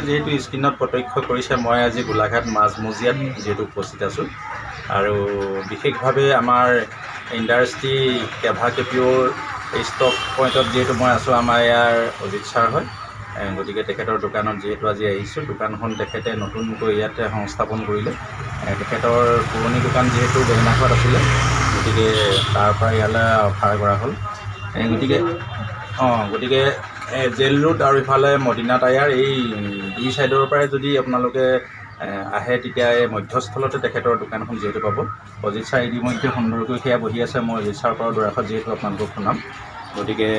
যেহেতু স্ক্ৰীণত প্ৰত্যক্ষ কৰিছে, মই আজি গোলাঘাট মাজমজিয়াত যিহেতু উপস্থিত আছোঁ আৰু বিশেষভাৱে আমাৰ ইণ্ডাষ্ট্ৰি কেভা কেপিঅ'ৰ ষ্টক পইণ্টত যিহেতু মই আছোঁ, আমাৰ ইয়াৰ অজিত ছাৰ হয়। গতিকে তেখেতৰ দোকানত যিহেতু আজি আহিছোঁ, দোকানখন তেখেতে নতুনকৈ ইয়াতে সংস্থাপন কৰিলে। তেখেতৰ পুৰণি দোকান যিহেতু বেঙেনাখোৱাত আছিলে, গতিকে তাৰ পৰা ইয়ালৈ অফাৰ কৰা হ'ল। গতিকে জেল ৰোড আৰু ইফালে মদিনা টায়াৰ এই দুই ছাইডৰ পৰাই যদি আপোনালোকে আহে, তেতিয়া এই মধ্যস্থলতে তেখেতৰ দোকানখন যিহেতু পাব। অজিত ছাৰ ইতিমধ্যে সুন্দৰকৈ সেয়া বহি আছে। মই অজিত ছাৰৰ পৰা দুআষাৰ যিহেতু আপোনালোকক শুনাম। গতিকে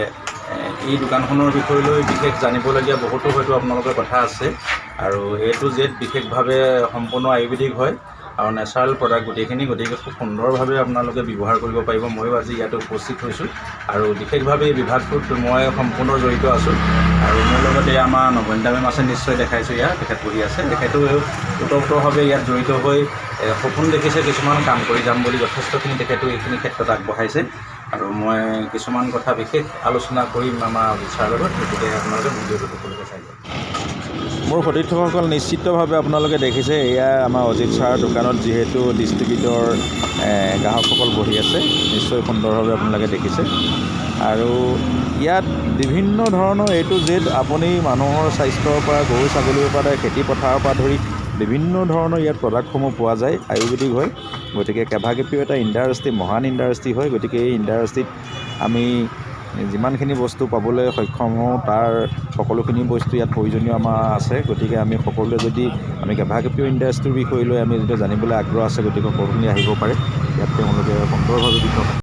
এই দোকানখনৰ বিষয়লৈ বিশেষ জানিবলগীয়া বহুতো হয়তো আপোনালোকৰ কথা আছে, আৰু এইটো জেড বিশেষভাৱে সম্পূৰ্ণ আয়ুৰ্বেদিক হয় আৰু নেচাৰেল প্ৰডাক্ট গোটেইখিনি, গতিকে খুব সুন্দৰভাৱে আপোনালোকে ব্যৱহাৰ কৰিব পাৰিব। ময়ো আজি ইয়াতে উপস্থিত হৈছোঁ আৰু বিশেষভাৱে এই বিভাগটোত মই সম্পূৰ্ণ জড়িত আছোঁ। আৰু মোৰ লগতে আমাৰ নবনীতা মেম আছে, নিশ্চয় দেখাইছোঁ ইয়াত তেখেত বহি আছে। তেখেতেও ওতঃপ্ৰোতভাৱে ইয়াত জড়িত হৈ সপোন দেখিছে কিছুমান কাম কৰি যাম বুলি, যথেষ্টখিনি তেখেতেও এইখিনি ক্ষেত্ৰত আগবঢ়াইছে। আৰু মই কিছুমান কথা বিশেষ আলোচনা কৰিম আমাৰ অজিত ছাৰৰ লগত, গতিকে আপোনালোকে ভিডিঅ'টো সকলোকে চাই লওক। মোৰ সতীৰ্থসকল, নিশ্চিতভাৱে আপোনালোকে দেখিছে, এয়া আমাৰ অজিত ছাৰৰ দোকানত যিহেতু ডিষ্ট্ৰিবিউটৰ গ্ৰাহকসকল বহি আছে, নিশ্চয় সুন্দৰভাৱে আপোনালোকে দেখিছে। আৰু ইয়াত বিভিন্ন ধৰণৰ A to Z আপুনি মানুহৰ স্বাস্থ্যৰ পৰা, গৰু ছাগলীৰ পৰা, খেতি পথাৰৰ পৰা ধৰি বিভিন্ন ধৰণৰ ইয়াত প্ৰডাক্টসমূহ পোৱা যায়, আয়ুৰ্বেদিক হয়। গতিকে কেভা কেপিঅ' এটা ইণ্ডাষ্ট্ৰি, মহান ইণ্ডাষ্ট্ৰি হয়। গতিকে এই ইণ্ডাষ্ট্ৰিত আমি যিমানখিনি বস্তু পাবলৈ সক্ষম হওঁ, তাৰ সকলোখিনি বস্তু ইয়াত প্ৰয়োজনীয় আমাৰ আছে। গতিকে আমি সকলোৱে যদি আমি কেভা কেপিঅ' ইণ্ডাষ্ট্ৰিৰ বিষয় লৈ আমি যদি জানিবলৈ আগ্ৰহ আছে, গতিকে সকলোখিনি আহিব পাৰে। ইয়াত তেওঁলোকে সুন্দৰভাৱে